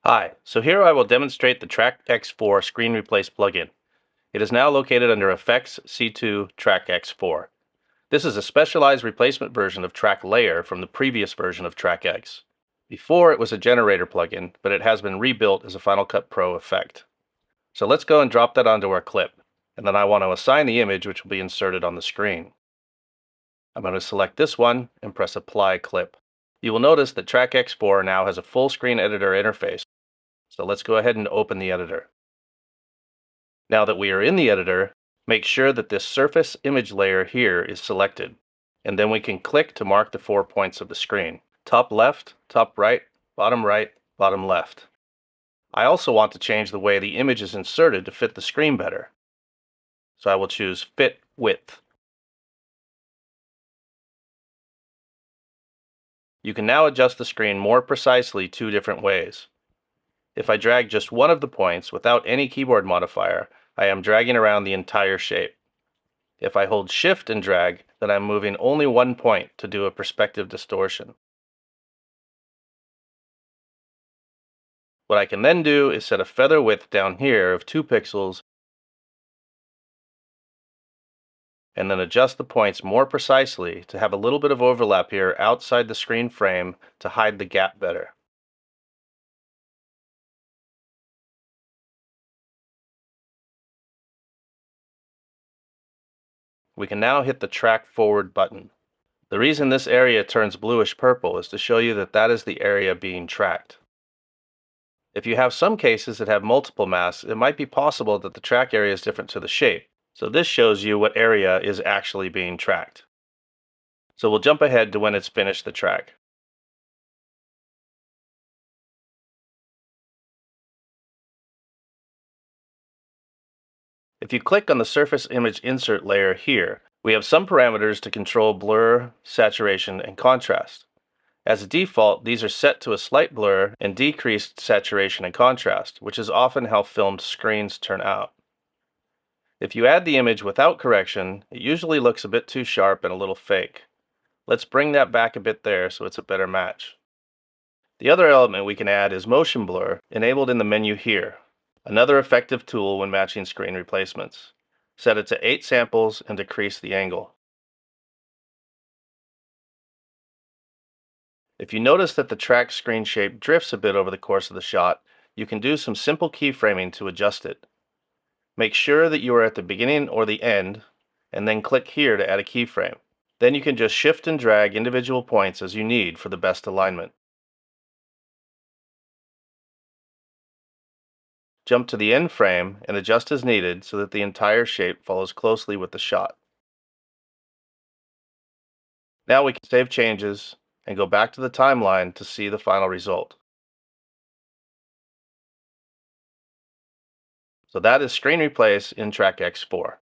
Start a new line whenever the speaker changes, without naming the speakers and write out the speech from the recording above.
Hi, so here I will demonstrate the TrackX4 Screen Replace plugin. It is now located under Effects C2 TrackX4. This is a specialized replacement version of Track Layer from the previous version of TrackX. Before it was a generator plugin, but it has been rebuilt as a Final Cut Pro effect. So let's go and drop that onto our clip, and then I want to assign the image which will be inserted on the screen. I'm going to select this one and press Apply Clip. You will notice that TrackX4 now has a full screen editor interface. So let's go ahead and open the editor. Now that we are in the editor, make sure that this surface image layer here is selected, and then we can click to mark the 4 points of the screen: top left, top right, bottom left. I also want to change the way the image is inserted to fit the screen better. So I will choose Fit Width. You can now adjust the screen more precisely 2 different ways. If I drag just one of the points without any keyboard modifier, I am dragging around the entire shape. If I hold Shift and drag, then I'm moving only one point to do a perspective distortion. What I can then do is set a feather width down here of 2 pixels and then adjust the points more precisely to have a little bit of overlap here outside the screen frame to hide the gap better. We can now hit the Track Forward button. The reason this area turns bluish purple is to show you that that is the area being tracked. If you have some cases that have multiple masks, it might be possible that the track area is different to the shape. So this shows you what area is actually being tracked. So we'll jump ahead to when it's finished the track. If you click on the surface image insert layer here, we have some parameters to control blur, saturation, and contrast. As a default, these are set to a slight blur and decreased saturation and contrast, which is often how filmed screens turn out. If you add the image without correction, it usually looks a bit too sharp and a little fake. Let's bring that back a bit there so it's a better match. The other element we can add is motion blur, enabled in the menu here, another effective tool when matching screen replacements. Set it to 8 samples and decrease the angle. If you notice that the track screen shape drifts a bit over the course of the shot, you can do some simple keyframing to adjust it. Make sure that you are at the beginning or the end, and then click here to add a keyframe. Then you can just shift and drag individual points as you need for the best alignment. Jump to the end frame and adjust as needed so that the entire shape follows closely with the shot. Now we can save changes and go back to the timeline to see the final result. So that is Screen Replace in TrackX4.